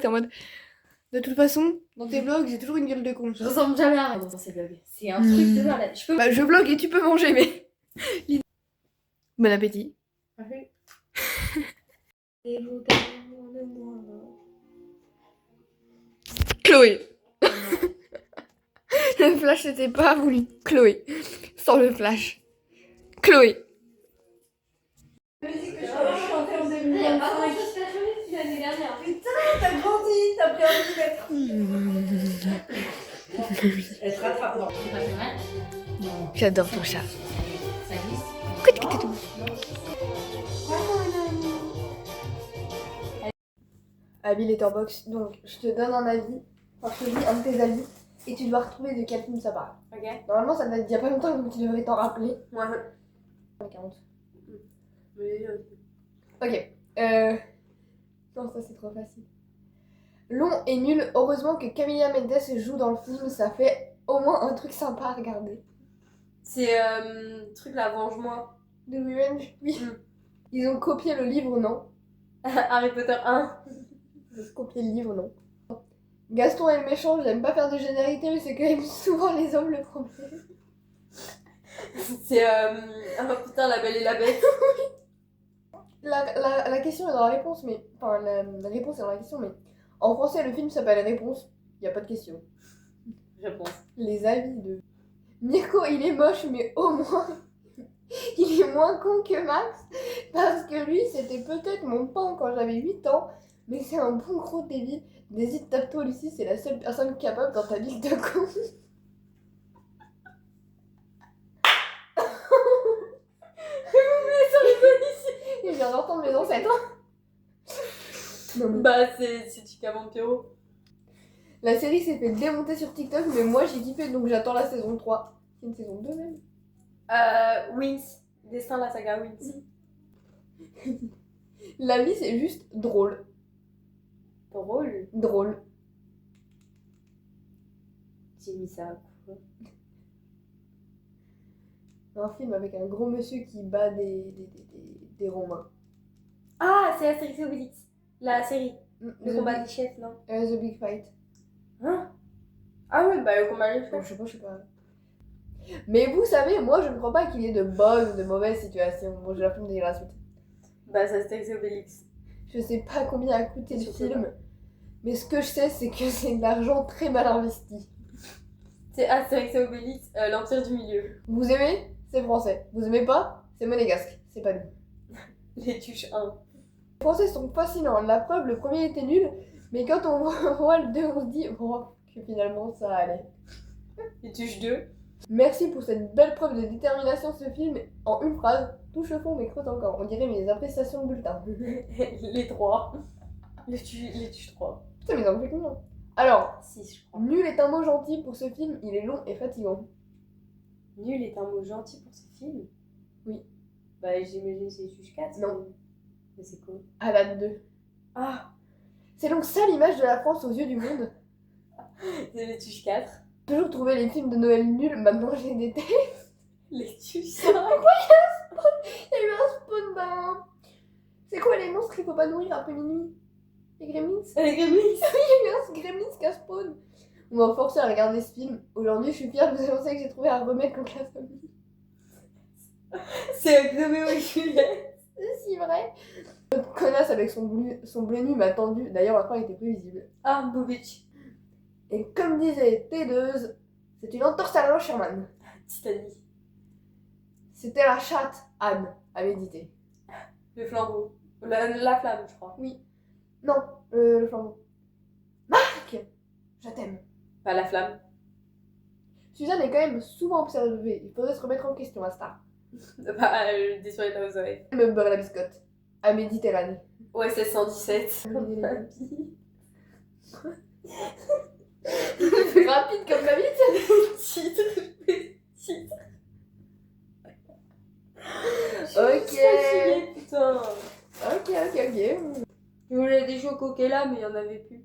T'es en mode, de toute façon, dans tes vlogs, j'ai toujours une gueule de con. Je ressemble jamais à rien dans ces vlogs. C'est un truc de malade. Je peux... Bah, je vlog et tu peux manger, mais... Bon appétit. Chloé. Le flash c'était pas voulu. Chloé. Sans le flash. Chloé. Musique que je chantais en 2025. L'année dernière. Putain, t'as grandi, t'as pris envie d'être. Elle se rattrape. Non. C'est pas mal. J'adore ton chat. Ça glisse. Avis Letterboxd, donc je te donne un avis, enfin je te dis un de tes avis, et tu dois retrouver de quel film ça parle. Ok. Normalement ça date d'il y a pas longtemps, donc tu devrais t'en rappeler. Ouais. 40. Oui, Ok. Non, ça c'est trop facile. Long et nul, heureusement que Camilla Mendes joue dans le film, ça fait au moins un truc sympa à regarder. c'est truc là, venge-moi. The Revenge, oui. Mm. Ils ont copié le livre, non? Harry Potter 1. Ils ont copié le livre, non? Gaston est le méchant, j'aime pas faire de généralité, mais c'est quand même souvent les hommes le problème. C'est oh putain, La Belle et la Bête. La question est dans la réponse, mais... Enfin, la réponse est dans la question, mais... En français, le film s'appelle Réponse, y a pas de question. Réponse. Les avis de... Mirko, il est moche, mais au moins... il est moins con que Max, parce que lui, c'était peut-être mon pain quand j'avais 8 ans, mais c'est un bon gros débile. N'hésite, tape-toi, Lucie, c'est la seule personne capable dans ta ville de con. Il vient d'entendre mes ancêtres. Non, mais... Bah, c'est Chica Vampiro. La série s'est fait démonter sur TikTok, mais moi j'ai kiffé, donc j'attends la saison 3. C'est une saison 2 même. Wings. Destin de la saga Wings. La vie, c'est juste drôle. Drôle. Drôle. J'ai mis ça. Un film avec un gros monsieur qui bat des Romains. Ah, c'est Astérix et Obélix. La série. Le The combat Big- des chefs, non? The Big Fight. Hein? Ah ouais, bah le combat des Bon, chefs. je sais pas. Mais vous savez, moi je ne crois pas qu'il y ait de bonnes ou de mauvaises situations. Bon, j'ai la flemme de lire la suite. Bah, c'est Astérix et Obélix. Je sais pas combien a coûté le Je sais film, pas. mais ce que je sais, c'est que c'est de l'argent très mal investi. C'est Astérix et Obélix, l'Empire du Milieu. Vous aimez? C'est français. Vous aimez pas? C'est monégasque. C'est pas nous. Les tuches 1. Les Français sont fascinants. La preuve, le premier était nul, mais quand on voit le 2, on se dit oh, que finalement ça allait. Les tuches 2. Merci pour cette belle preuve de détermination. Ce film, en une phrase, touche le fond mais creuse encore. On dirait mes appréciations de bulletin. Les 3. Les tuches 3. Putain, mais ils en fait combien? Alors, 6, je crois. nul est un mot gentil pour ce film, il est long et fatigant. Nul est un mot gentil pour ce film? Oui. Bah, j'imagine c'est les tuches 4. Non. Mais c'est quoi? Alan 2. Ah, C'est donc ça l'image de la France aux yeux du monde. c'est les tuches 4. Toujours trouver les films de Noël nuls, maintenant j'ai déteste. Les tuches 5. Il y a eu un spawn d'un... C'est quoi les monstres qu'il faut pas nourrir après minuit? Les gremlins? Les Gremlins. Il y a eu un gremlins qui a spawn. On m'a forcé à regarder ce film. Aujourd'hui, je suis fière de vous annoncer que j'ai trouvé un remède contre la famille. C'est Roméo et Juliette. C'est si vrai. Notre connasse avec son bleu nu m'a tendu. D'ailleurs, la fin était prévisible. Ah, Bobich. Et comme disait T2, c'est une entorse à la loge, Sherman. Titanic. C'était la chatte, Anne, à méditer. Le flambeau. La flamme, je crois. Non, le flambeau. Marc, je t'aime. Pas la flamme. Suzanne est quand même souvent observée. Il faudrait se remettre en question à Star. Bah, des soirées aux oreilles. Me beurre la biscotte. À Méditerranée. Ouais, c'est 117. C'est rapide comme ma bite. Titre. Titre. Ok. Putain. Ok. Je voulais des chocos là, mais il y en avait plus.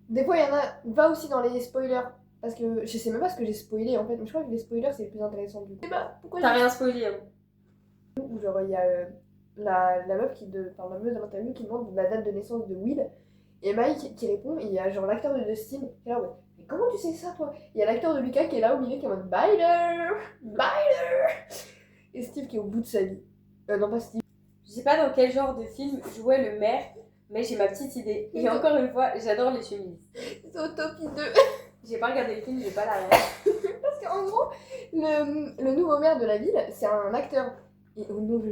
Des fois, il y en a. Va aussi dans les spoilers. Parce que je sais même pas ce que j'ai spoilé en fait. Mais je crois que les spoilers c'est le plus intéressant du coup. Et bah, pourquoi T'as rien spoilé, hein. Où genre il y a la meuf enfin la meuf de l'interview qui demande la date de naissance de Will. Et Mike qui répond, il y a genre l'acteur de Dustin qui est là, ouais. Mais comment tu sais ça, toi? Il y a l'acteur de Lucas qui est là au milieu qui est en mode Byler! Byler! Et Steve qui est au bout de sa vie. Non, pas Steve. Je sais pas dans quel genre de film jouait le maire, mais j'ai ma petite idée. Et encore une fois, j'adore les chemises. C'est Utopie 2. J'ai pas regardé le film, j'ai pas la ref. Parce qu'en gros, le nouveau maire de la ville, c'est un acteur. Et au nouveau.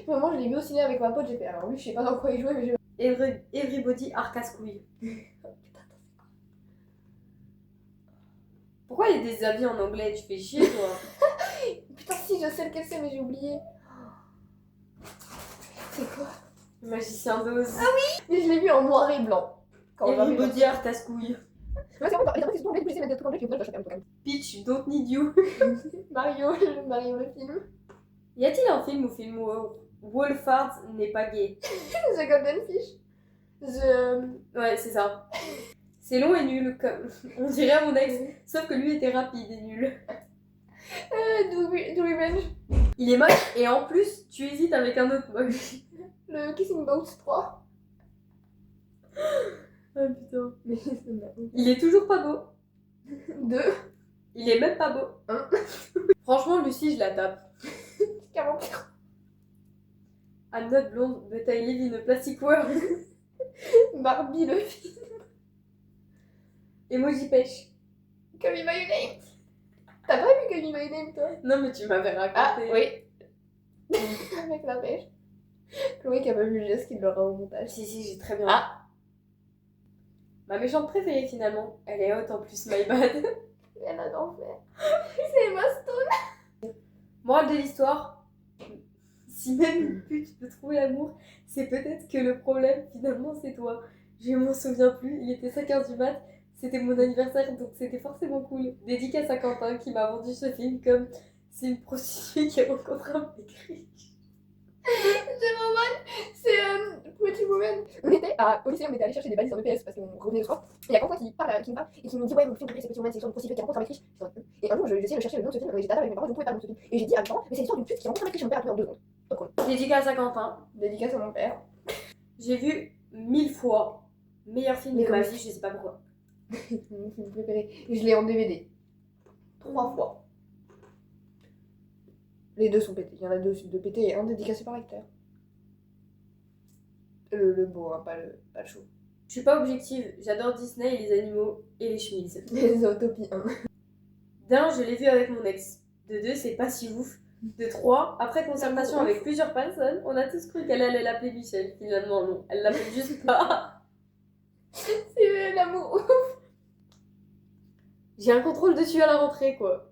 Vraiment, je l'ai vu au ciné avec ma pote, j'ai fait. Alors lui, je sais pas dans quoi il jouait, mais j'ai. Everybody are casse-couilles. Pourquoi il y a des avis en anglais? Tu fais chier, toi. Putain, si, je sais lequel c'est, mais j'ai oublié. C'est quoi? Magicien d'Oz. Mais je l'ai vu en noir et blanc. Everybody are casse-couilles. Ouais, c'est vrai, les gens qui sont tombés, mettre des trucs en anglais, je vais choper un truc. Peach, don't need you. Mario le film. Y a-t-il un film où Wolfhard n'est pas gay? The Golden Fish. Ouais, c'est ça. C'est long et nul, comme on dirait mon ex, sauf que lui était rapide et nul. Do Revenge. Il est moche et en plus, tu hésites avec un autre moche. Le Kissing Booth 3. Ah putain. Mais ça m'a. Il est toujours pas beau. 2. Il est même pas beau. Un. Franchement, Lucie, je la tape. 40. I'm not blonde, but I live in a plastic world. Barbie le film. Emoji pêche. Call Me By Your Name. T'as pas vu Call Me By Your Name, toi? Non, mais tu m'avais raconté. Ah, oui. Avec la pêche. Chloé qui a pas vu le geste qui l'aura au montage. Si, si, j'ai très bien. Ah. Ma méchante préférée, finalement. Elle est haute en plus, my bad. Elle a d'enfer. C'est Emma Stone. Morale de l'histoire. Si même une pute peut trouver l'amour, c'est peut-être que le problème, finalement, c'est toi. Je m'en souviens plus, il était 5h du mat, c'était mon anniversaire, donc c'était forcément cool. Dédicace à Quentin qui m'a vendu ce film comme c'est une prostituée qui rencontre un mec riche. C'est Roman. C'est Pretty Woman. On était au lycée, on était allé chercher des valises en EPS parce qu'on revenait le soir. Et il y a Quentin qui me parle et qui me dit ouais, mon film préféré c'est Pretty Woman, c'est l'histoire d'une prostituée qui rencontre un mec riche. Et un jour, j'essayais de chercher le nom de ce film, mais j'étais à table avec mes parents, je ne pouvais pas le nom de ce film. Et j'ai dit à mes parents, mais c'est l'histoire d'une pute qui rencontre un mec riche, mon père a pris en 2 secondes. Trop cool. Dédicace à Quentin. Dédicace à mon père. J'ai vu 1000 fois. Meilleur film Mais de ma comment vie, je sais pas pourquoi. Mon film préféré. Je l'ai en DVD. 3 fois. Les deux sont pétés. Il y en a deux pétés et un dédicacé par l'acteur. Le beau, hein, pas le chaud. Je suis pas objective, j'adore Disney et les animaux et les chemises. Les Autopies 1. D'un, je l'ai vu avec mon ex. De 2, c'est pas si ouf. De 3, après concertation avec plusieurs personnes, on a tous cru qu'elle allait l'appeler Michel. Finalement, non, elle l'appelle juste pas. C'est l'amour. J'ai un contrôle dessus à la rentrée, quoi.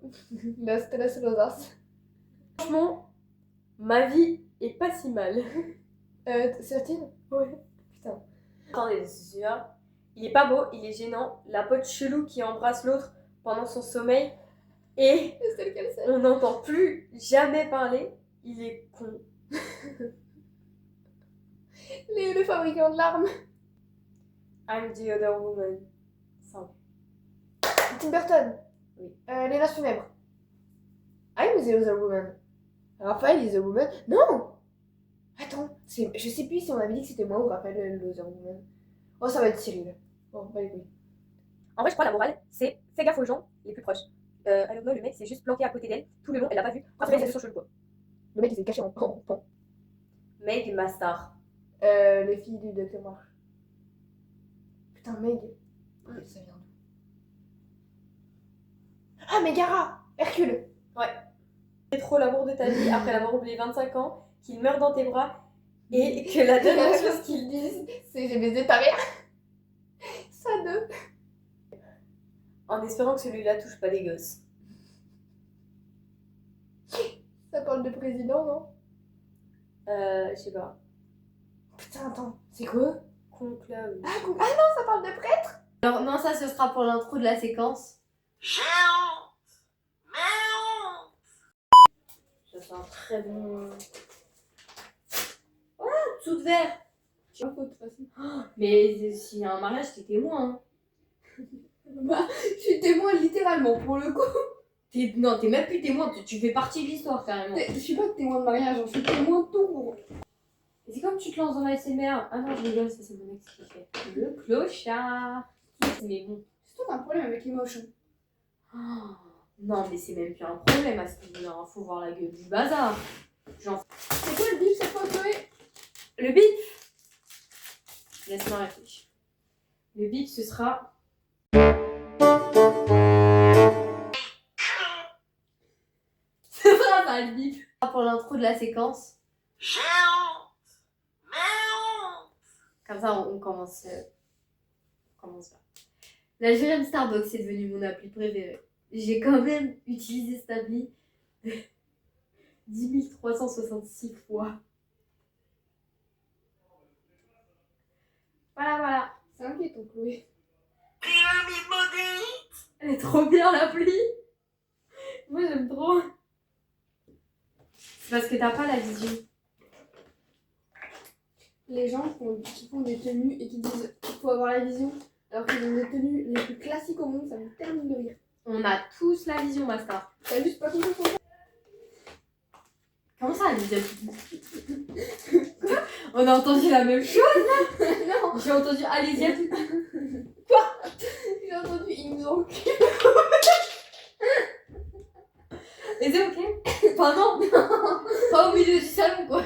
Las Losas. Franchement, ma vie est pas si mal. 13? Ouais. Putain. Attendez, c'est sûr. Il est pas beau, il est gênant. La pote chelou qui embrasse l'autre pendant son sommeil. Et C'est lequel c'est? on n'entend plus jamais parler. Il est con. Le fabricant de larmes. I'm the other woman. Simple. Tim Burton. Oui. Les Noces funèbres. I'm the other woman. Raphaël is the woman. Non! Attends, je sais plus si on avait dit que c'était moi ou Raphaël l'other woman. Oh, ça va être Cyril. Bon, pas les couilles. En vrai, je crois la morale, c'est fais gaffe aux gens les plus proches. I don't know, le mec s'est juste planqué à côté d'elle tout le long, elle l'a pas vu. Après, elle a vu son cheveu quoi. Le mec il s'est caché en pan. Meg, ma star. Les filles du Docteur March. Putain, Meg. Ça vient d'où? Ah, Megara! Hercule! C'est trop l'amour de ta vie après l'avoir oublié 25 ans, qu'il meurt dans tes bras et que la dernière chose qu'il dise, c'est j'ai baisé ta mère. Ça deux. en espérant que celui-là touche pas des gosses. Ça parle de président, non? Je sais pas. Putain, attends, c'est quoi? Conclave. Ah non, ça parle de prêtre. Alors, non, ça, ce sera pour l'intro de la séquence. J'ai honte! Mais honte! Ça c'est un très bon. Tout de verre. Tu vois, de toute façon. Mais s'il y a un mariage, t'es témoin. Hein. Bah, je suis témoin littéralement pour le coup. Non, t'es même plus témoin, tu fais partie de l'histoire carrément. Je suis pas témoin de mariage, je suis témoin de tout. Et c'est comme tu te lances dans la SMR. Ah non, je rigole, ça c'est mon ex qui fait. Le clochard. Mais bon. C'est toi qui as un problème avec les moches. Oh, non, mais c'est même plus un problème à ce niveau-là. Hein. Faut voir la gueule du bazar. Genre. C'est quoi le bip cette fois, Chloé? Le bip. Laisse-moi réfléchir. Le bip, ce sera. Ce sera pas le bip. Pour l'intro de la séquence. J'ai honte. Mais honte. Comme ça, on commence. On commence là. L'Algérienne Starbucks est devenue mon appli préférée. J'ai quand même utilisé cette appli 10 366 fois. Voilà. C'est inquiétant, Chloé. Pyramide maudite. Elle est trop bien l'appli. Moi j'aime trop. C'est parce que t'as pas la vision. Les gens qui font des tenues et qui disent qu'il faut avoir la vision, alors qu'ils ont des tenues les plus classiques au monde, ça me termine de rire. On a tous la vision, ma star. T'as juste pas compris pourquoi? Comment ça la vision? On a entendu la même chose. Non, J'ai entendu allez-y à tout. j'ai entendu ils nous ont cul. Et c'est ok? Enfin non. Pas au milieu du salon quoi.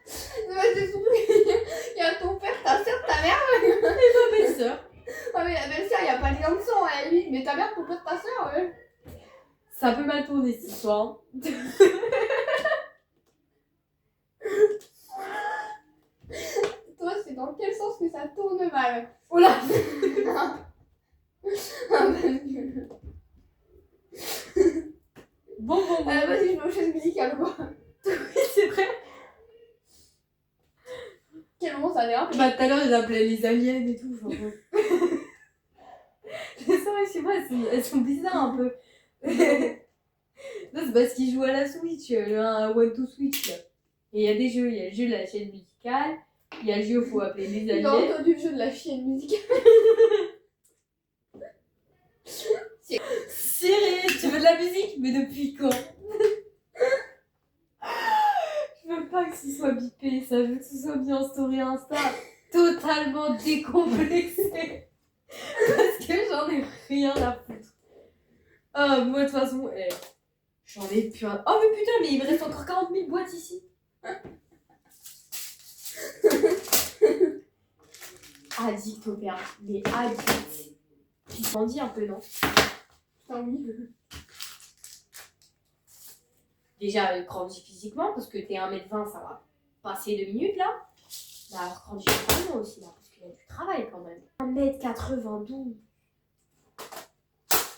C'est surtout qu'il y a ton père, ta soeur, ta mère. Et ma belle-sœur. Ah mais la belle-sœur, il y a pas de lien de sang à la limite, mais ta mère, ton père, ta soeur, ouais. Ça a un peu mal tourné cette histoire. Toi, c'est dans quel sens que ça tourne mal? Oh là. Ah mon dieu. Bon. Vas-y, je vais aux chaises musicales quoi. Oui, c'est vrai. Quel moment ça dérape? Bah, tout à l'heure, ils appelaient les aliens et tout. Enfin, bon. Les soirées chez moi, elles sont bizarres un peu. Non, c'est parce qu'ils jouent à la Switch, un One to Switch là. Et il y a des jeux, il y a le jeu de la chaîne musicale, il y a le jeu où il faut appeler les J'ai aliens. entendu le jeu de la chienne musicale. Siri, tu veux de la musique? Mais depuis quand? Je veux pas que ce soit bipé, ça, je veux que ce soit mis en story Insta. Totalement décomplexé. Parce que j'en ai rien à foutre. Ah, moi de toute façon, j'en ai plus un. Oh mais putain, mais il me reste encore 40 000 boîtes ici. Addict au père, mais addict. Tu t'en dis un peu, non? Putain, oui. Déjà, grandis physiquement, parce que t'es 1m20, ça va passer 2 minutes là. Bah alors grandis mentalement aussi là, parce qu'il y a du travail quand même. 1m92.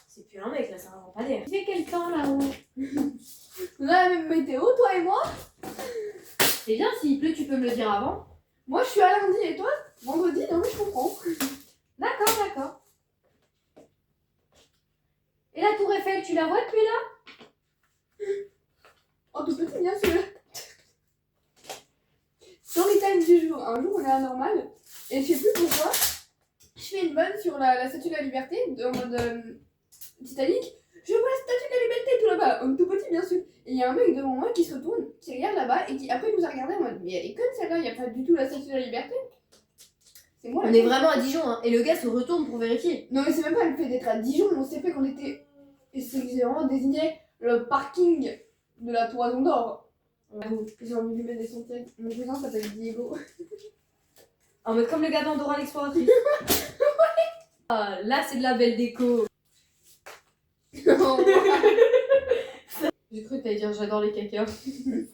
C'est plus un mec là, c'est un lampadaire. Il fait quel temps là-haut? On a la même météo, toi et moi. C'est bien, s'il pleut, tu peux me le dire avant. Moi, je suis à lundi et toi? Vendredi, non mais je comprends. D'accord. Et la tour Eiffel, tu la vois depuis là? Oh, tout petit, bien sûr. Story time du jour. Un jour, on est à Normal. Et je sais plus pourquoi. Je fais une vanne sur la statue de la liberté, en mode Titanic. Je vois la statue de la liberté tout là-bas. Homme tout petit, bien sûr. Et il y a un mec devant moi qui se retourne, qui regarde là-bas et qui après nous a regardé en mode mais elle est conne celle-là, il n'y a pas du tout la statue de la liberté. C'est moi la On est conne. vraiment à Dijon, hein. Et le gars se retourne pour vérifier. Non, mais c'est même pas le fait d'être à Dijon, on s'est fait qu'on était. Et c'est vraiment désigné le parking de la Toison d'Or. J'ai envie de lui mettre des sentiers. Mon cousin s'appelle Diego. En mode comme le gars dans Dora l'exploratrice. Ah, là, c'est de la belle déco. J'ai cru que t'allais dire j'adore les cacas. Je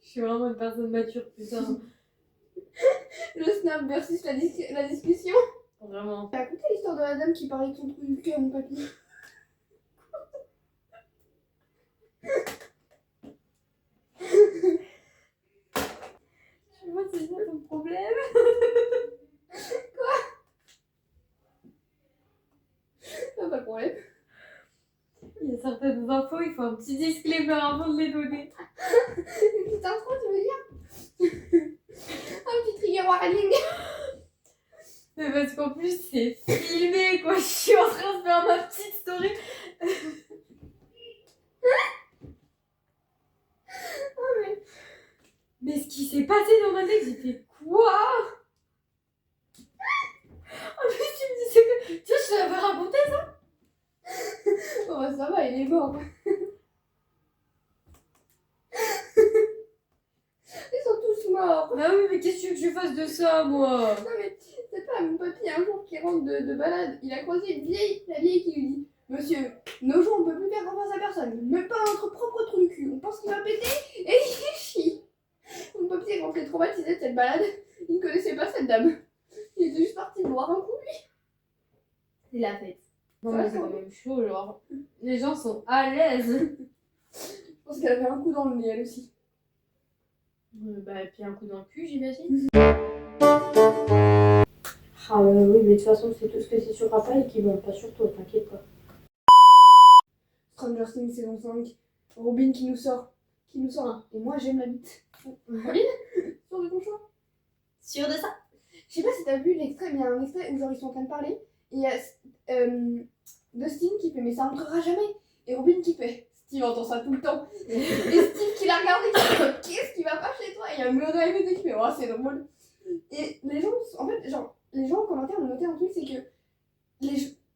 suis vraiment une personne mature, putain. Le snap versus la discussion. Vraiment. T'as écouté l'histoire de la dame qui parlait de son trou du cul à mon papy? Tu vois, c'est ça ton problème. Pas de problème. Il y a certaines infos, il faut un petit disclaimer avant de les donner. Une petite intro, tu veux dire? Un petit trigger warning. Mais parce qu'en plus, c'est filmé, quoi. Je suis en train de faire ma petite story. Oh, Mais ce qui qui s'est passé dans ma tête, j'ai fait quoi? En plus, tu me disais que. Tiens, je t'avais raconté ça? Oh, bah, ça va, il est mort. Ils sont tous morts. Bah oui, mais qu'est-ce que tu veux que je fasse de ça, moi? Non, mais c'est pas mon papy un jour qui rentre de balade. Il a croisé la vieille qui lui dit: Monsieur, nos jours on peut plus faire confiance à personne, même pas à notre propre trou du cul. On pense qu'il va péter et il chie. Mon papy est rentré traumatisé de cette balade. Il ne connaissait pas cette dame. Il était juste parti boire un coup. C'est la fête. Non, Ça, mais c'est ça quand même chaud, genre. Les gens sont à l'aise. Je pense qu'elle avait un coup dans le nez elle aussi. Bah, et puis un coup dans le cul, j'imagine. Ah, oui, mais de toute façon, c'est tout ce que c'est sur Raphaël qui vont pas sur toi, t'inquiète pas. Stranger Things saison 5. Robin qui nous sort. Un. Et moi j'aime la bite. Robin, sûr de ton choix? Sûr de ça? Je sais pas si t'as vu l'extrait, mais il y a un extrait où genre ils sont en train de parler. Et il y a Dustin qui fait mais ça entrera jamais. Et Robin qui fait Steve entend ça tout le temps. Et Steve qui l'a regardé qui fait qu'est-ce qui va pas chez toi? Et il y a Murray à côté qui fait oh c'est drôle. Et les gens, en fait, genre, les gens en commentaire ont noté un truc, c'est que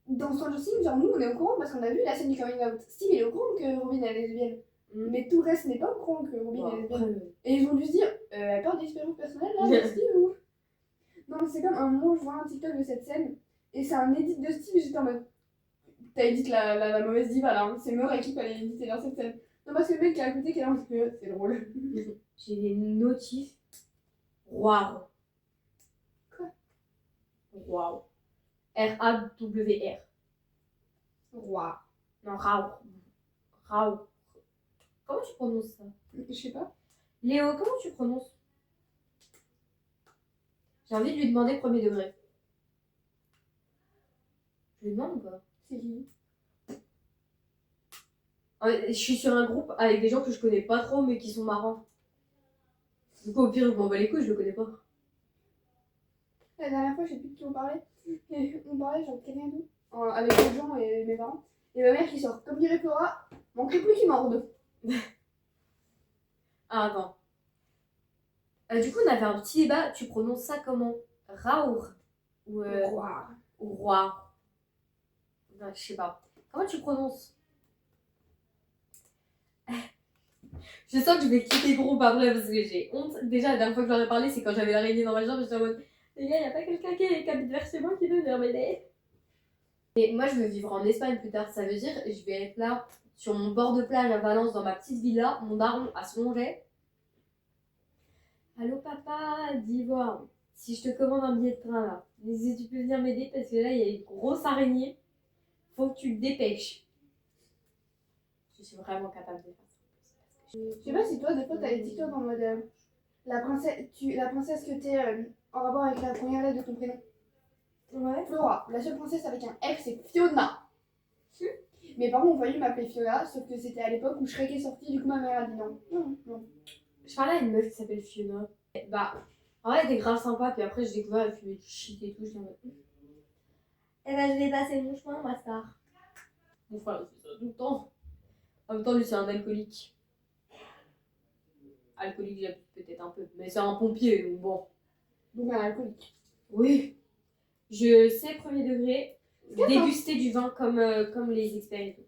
dans Stranger Things, genre nous on est au courant parce qu'on a vu la scène du coming out. Steve il est au courant que Robin est lesbienne. Mais tout le reste n'est pas au courant que Robin est lesbienne. Et ils ont dû se dire, elle a peur d'expérience personnelle là, avec Steve ou. Non, mais c'est comme un moment, je vois un TikTok de cette scène, et c'est un edit de Steve, j'étais en mode. T'as édité la mauvaise diva là, hein. C'est Murray qui fallait éditer dans cette scène. Non, parce que le mec qui est à côté, qui est là, c'est drôle. J'ai des notifs. Waouh. Quoi? Waouh. R-A-W-R. Waouh. Non, Rao. Rao. Comment tu prononces ça? Je sais pas. Léo, comment tu prononces? J'ai envie de lui demander premier degré. Je lui demande ou pas? C'est qui? Je suis sur un groupe avec des gens que je connais pas trop mais qui sont marrants. Du coup, au pire, je m'en bats les couilles, je le connais pas. La dernière fois, je sais plus de qui on parlait. Et on parlait genre de quelqu'un d'autre, avec des gens et mes parents. Et ma mère qui sort. Comme dirait Flora, manquerait plus qu'il morde. Ah, attends. Du coup, on avait un petit débat. Tu prononces ça comment? Raour ou Waouh. ou Roi? Non, je sais pas. Comment tu prononces? Je sens que je vais quitter le groupe après parce que j'ai honte. Déjà, la dernière fois que j'en ai parlé, c'est quand j'avais l'araignée dans ma jambe. J'étais en mode, les gars, y a pas quelqu'un qui habite vers chez moi qui veut venir m'aider? Et moi, je veux vivre en Espagne plus tard. Ça veut dire, je vais être là, sur mon bord de plage à Valence, dans ma petite villa, mon daron à se longer. Allô papa, d'Ivoire, si je te commande un billet de train là, si tu peux venir m'aider parce que là il y a une grosse araignée, faut que tu te dépêches. Je suis vraiment capable de faire ça. Je sais pas si toi, des fois, t'as des TikTok en mode. La princesse que t'es en rapport avec la première lettre de ton prénom. Ouais. Flora. La seule princesse avec un F, c'est Fiona. Mes parents ont failli m'appeler Fiona, sauf que c'était à l'époque où Shrek est sorti, du coup ma mère a dit non. Non. Je parlais à une meuf qui s'appelle Fiona. Bah, en vrai, elle était grave sympa, puis après, j'ai découvert, elle fumait du shit et tout. Je dis en mode. Eh ben, je vais passer mon chemin, ma star. Mon frère, il fait ça tout le temps. En même temps, lui, c'est un alcoolique. Alcoolique, j'abuse peut-être un peu, mais c'est un pompier, donc bon. Donc un alcoolique. Oui. Je sais, premier degré, déguster du vin comme les experts et tout.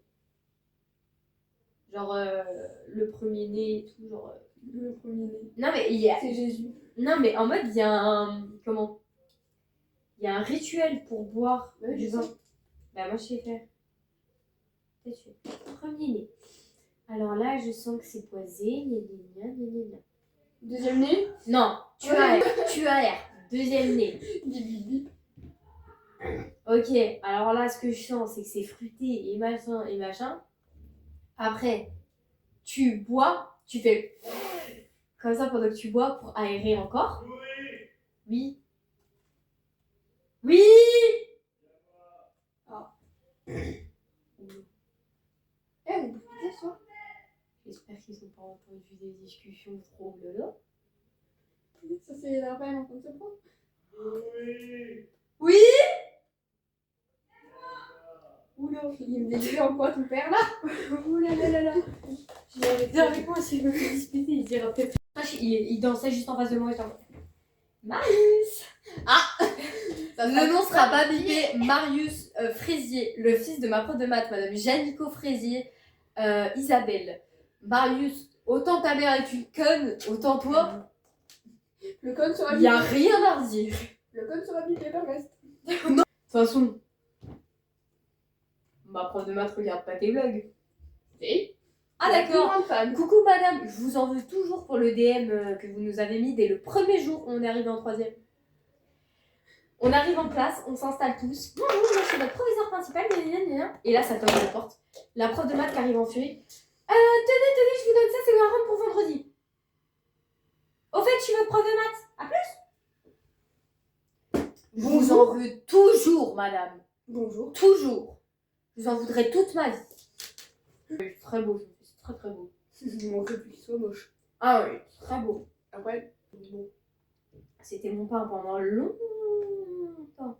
Genre, le premier né et tout, genre. Le premier né. Non, mais il y a. C'est Jésus. Non, mais en mode, il y a un. Comment? Il y a un rituel pour boire Ouais, du je vin. sais. Bah, moi, je sais faire. C'est sûr. Premier né. Alors là, je sens que c'est poisé. Gna, gna, gna, gna, gna, gna. Deuxième né. Non, tu as l'air. Tu as l'air. Deuxième né. Bip bip bip. Ok, alors là, ce que je sens, c'est que c'est fruité et machin et machin. Après, tu bois, tu fais comme ça pendant que tu bois pour aérer encore. Oui. Oui. Ah. Eh, on peut dire ça. J'espère qu'ils n'ont pas entendu des discussions trop bleu. Ça, c'est la reine en train de se prendre. Oui. Oula, il me déguise en quoi ton père là? Oula là là là. Je vais arrêter avec moi si je me fais disputer, il dira peut-être. il dansait juste en face de moi. Et Marius. Ça Le nom sera pas bipé. Marius Fraisier, le fils de ma prof de maths, madame Janico Fraisier, Isabelle. Marius, autant ta mère est une conne, autant toi, Le code sera il y a bipé. rien à redire. Le code sera bipé par reste. De toute façon, ma prof de maths regarde pas tes vlogs. Et Ah la plus d'accord. grande fan. Coucou madame, je vous en veux toujours pour le DM que vous nous avez mis dès le premier jour où on est arrivé en 3e. On arrive en classe, on s'installe tous. Bonjour, moi je suis votre professeur principal, gna, gna, gna. Et là ça toque à la porte. La prof de maths qui arrive en furie. Tenez, je vous donne ça, c'est ma rente pour vendredi. Au fait, je suis votre prof de maths. À plus. Je vous en veux toujours, madame. Bonjour. Toujours. Je vous en voudrais toute ma vie. C'est très beau, c'est très très beau. Il manquerait plus qu'il soit moche. Ah oui, très beau. Après, bon. C'était mon père pendant longtemps.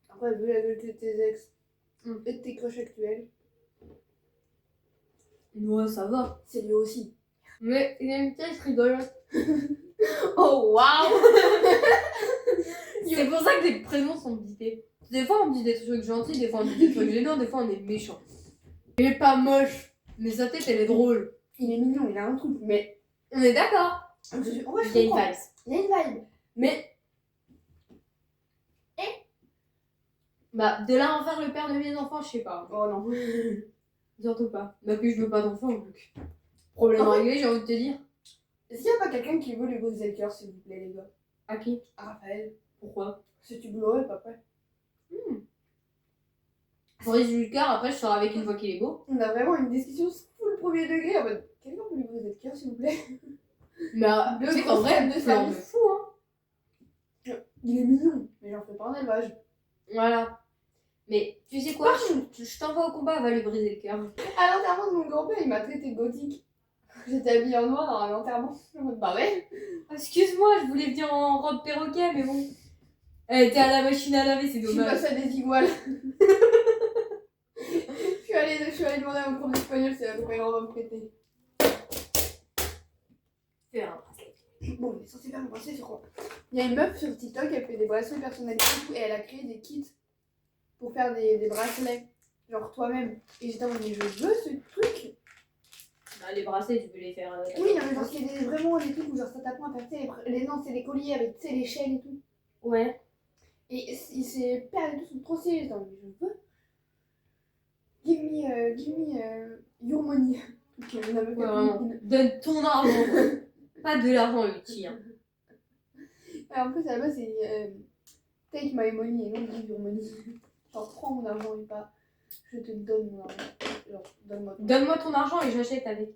Après, vu la gueule de tes ex Mm. et de tes crushs actuels, Ouais, ça va. c'est lui aussi. Mais il y a une pièce rigolote. Oh waouh. C'est pour ça que les prénoms sont bipés. Des fois on dit des trucs gentils, des fois on dit des trucs gênants, des fois on est méchant. Il est pas moche, mais sa tête elle est drôle. Il est mignon, il a un truc, mais. On est d'accord. En vrai, je Il y a une comprends. vibe. Il y a une vibe. Mais. Bah, de là à en faire le père de mes enfants, je sais pas. Oh non. Surtout pas. Bah, puis je veux pas d'enfants, donc. Problème Ah ouais. réglé, j'ai envie de te dire. Est-ce qu'il n'y a pas quelqu'un qui veut lui briser le cœur, s'il vous plaît, les gars? À qui? Raphaël. Pourquoi? Si tu bleurais, papa. Briser le cœur, après je sors avec une fois qu'il est beau. On a vraiment une discussion full premier degré en mode. Quelqu'un peut lui briser le cœur, s'il vous plaît? Mais Le tu sais qu'en gros vrai, fan de c'est sa un vie. de fou, hein. Il est mignon, mais j'en fais pas un élevage. Voilà. Mais tu sais quoi? Je t'envoie au combat, va lui briser le cœur. À l'enterrement de mon grand-père, il m'a traité de gothique. J'étais habillée en noir à l'enterrement. Je me mode, bah ouais. Excuse-moi, je voulais venir en robe perroquet, mais bon. Elle était à la machine à laver, c'est Je suis dommage. passée à des iguales. je suis allée demander à mon prof d'espagnol si elle avait pas va me prêter. C'est un bracelet. Bon, on est censé faire un bracelet sur quoi? Il y a une meuf sur TikTok, elle fait des bracelets personnalisés et tout, et elle a créé des kits pour faire des bracelets. Genre toi-même. Et j'étais en mode, mais je veux ce truc. Bah, les bracelets, tu peux les faire. Oui, non, mais genre, c'est vraiment des trucs où genre ça t'apprend à faire, tu sais, non, c'est des colliers avec, tu sais, les chaînes et tout. Ouais. Et ces perles et tout sont trop stylées. J'étais en mode, mais je veux. Give me your money. Ok, on avait fait Ouais, vraiment. une- Donne ton argent. Pas de l'argent utile. Hein. Et en plus, à la base, c'est take my money et non give your money. Genre, prends mon argent et pas je te donne mon argent. Genre, donne-moi ton Donne-moi ton argent et j'achète avec.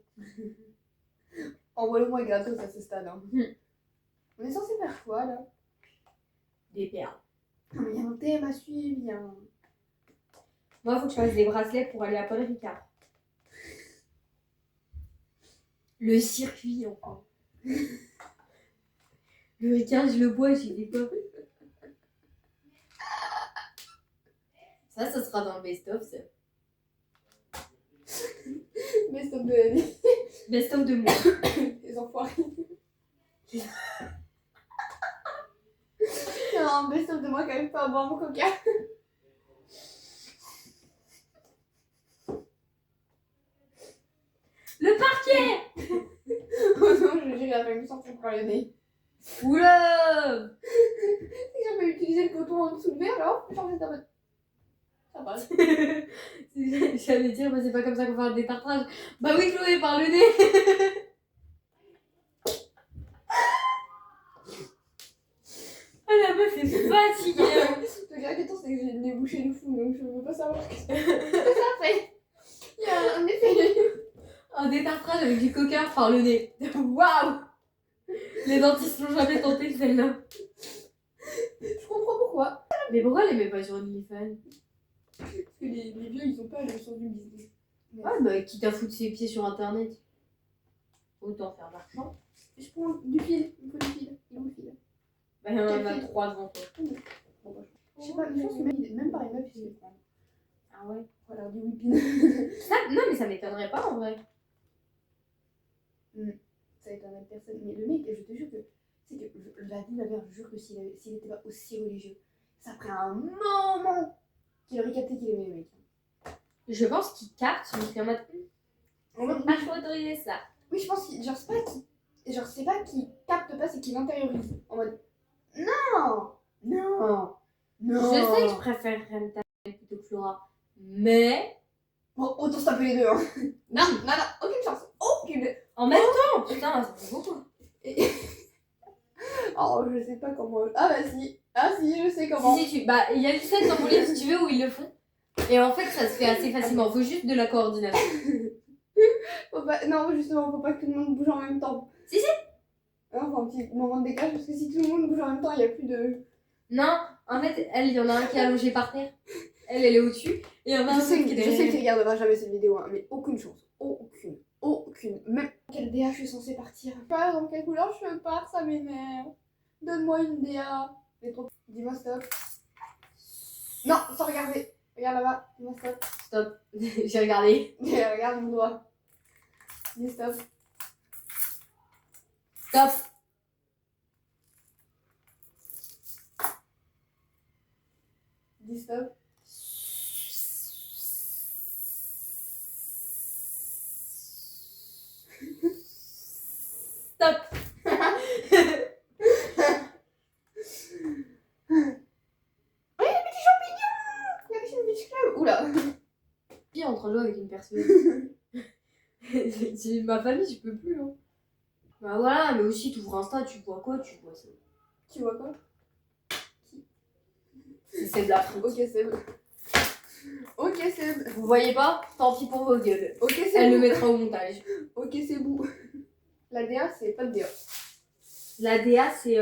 Envoie-le-moi gratos à ce stade. Hein. Hmm. On est censé faire quoi là? Des perles. Non, mais il y a un thème à suivre, il y a un. Moi, il faut que je fasse des bracelets pour aller à Paul Ricard. Le circuit, encore. Le Ricard, je le bois, j'y vais pas. Ça sera dans le best-of, ça. Best of de l'année. Best-of de moi. Les enfoirés. Non, best of de moi qui arrive pas à boire mon coca. Le parquet. Oh non, j'ai la même sortir par le nez. Oula. J'avais utilisé le coton en dessous de verre, alors j'en fais ça. Ça passe. J'allais dire, bah, c'est pas comme ça qu'on fait un détartrage. Bah oui, Chloé, par le nez. Ah, la meuf est fatiguée. Hein. Le gars qui c'est que j'ai le nez bouché de fou, donc je veux pas savoir ce que ça fait. Il y a un effet. Un détartrage avec du coca par le nez. Waouh. Les dentistes l'ont jamais tenté, celle-là. Je comprends pourquoi. Mais pourquoi elle les met pas sur OnlyFans? Parce que les vieux, ils ont pas le sens du business. Ouais, bah, quitte à foutre ses pieds sur internet, autant faire de l'argent. Je prends du fil, il me faut du fil. Il est où le fil? Bah, il y en a Quel fil? 3 devant toi. Bon, bah, je sais pas, mais je pense que même par les meufs, ils se les prennent. Ah ouais? On va leur dire whipping. Ça, non, mais ça m'étonnerait pas en vrai. ça étonne personne. Mais le mec, je te jure que, c'est que la vie de ma mère, je jure que s'il n'était pas aussi religieux, ça ferait un moment qu'il aurait capté qu'il aimait les mecs. Je pense qu'il capte, mais qu'il en mode. En mode, Ah, je peux autoriser ça. oui, je pense qu'il, genre, c'est pas qu'il capte pas, c'est qu'il intériorise. En mode, non, non, non. Je sais que je préfère Remta plutôt que Flora. Mais. Bon, autant se taper les deux, hein. Non, non, non, aucune chance, aucune. En même temps, putain, ça fait beaucoup. Oh, je sais pas comment. Ah bah si, ah si, je sais comment. Si, bah, il y a une scène dans mon livre, si tu veux, où ils le font. Et en fait, ça se fait assez facilement. Faut juste de la coordination. Faut pas... Non, justement, faut pas que tout le monde bouge en même temps. Si. Non, faut un petit moment de décalage parce que si tout le monde bouge en même temps, il n'y a plus de. Non, en fait, elle, il y en a un qui est allongé par terre. Elle est au-dessus. Et il y en a un Je sais autre qui est qu'il derrière. regardera jamais cette vidéo, hein, mais aucune chance. Aucune. Même quelle DA je suis censée partir. Pas dans quelle couleur je pars, ça m'énerve. Donne-moi une DA. Dis-moi stop. Non, sans regarder. Regarde là-bas. Dis-moi stop. Stop. J'ai regardé. Regarde mon doigt. Dis stop. Stop. Dis stop. Stop. Il y a une Beach Club. Oula. Qui est en train de jouer avec une personne. C'est ma famille, je peux plus. Hein. Bah voilà, mais aussi, tu ouvres Insta, tu vois quoi? Tu vois ça. Tu vois quoi? C'est de la frite. Ok, c'est bon. Ok, c'est Vous voyez pas? Tant pis pour vos gueules. Ok, c'est Elle bon. le mettra au montage. Ok, c'est bon. La DA, c'est pas de DA. La DA, c'est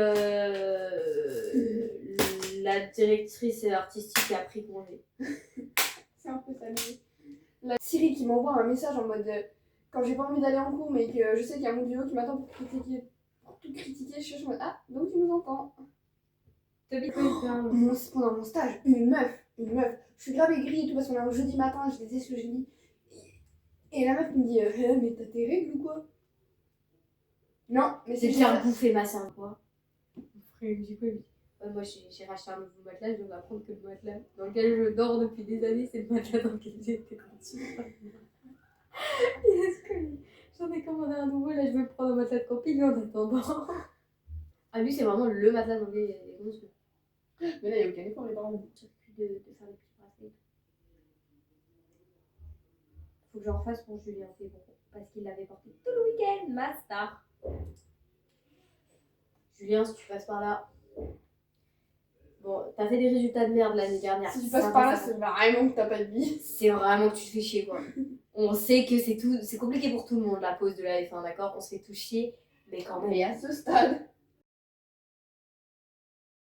la directrice artistique qui a pris congé. C'est un peu ça. La Siri qui m'envoie un message en mode quand j'ai pas envie d'aller en cours, mais que je sais qu'il y a mon vidéo qui m'attend pour critiquer, pour tout critiquer, je suis en mode ah, donc tu nous entends. Pendant mon stage, une meuf, je suis grave aigrie et tout parce qu'on est un jeudi matin, je déteste le jeudi. Et la meuf qui me dit mais t'as tes règles ou quoi? Non, mais C'est c'est de faire bouffer ma sœur, quoi. Mon frère, il me dit quoi? Il me dit, ouais, moi j'ai racheté un nouveau matelas, je viens d'apprendre que le matelas dans lequel je dors depuis des années, c'est le matelas dans lequel j'ai été conçue. J'en ai commandé un nouveau, là je vais prendre un matelas de camping en attendant. Ah, lui, c'est vraiment le matelas dans lequel il est conçu. Mais là, il n'y a aucun effort, les parents. J'ai plus de faire des petits bracelets. Faut que j'en refasse pour Julien, c'est bon. Parce qu'il l'avait porté tout le week-end, ma star. Julien, si tu passes par là. Bon, t'as fait des résultats de merde l'année dernière. Si tu passes par là, c'est vraiment que t'as pas de vie. C'est vraiment que tu te fais chier, quoi. On sait que c'est compliqué pour tout le monde, la pause de la F1, d'accord? On se fait tout chier, mais quand même. Mais à ce stade.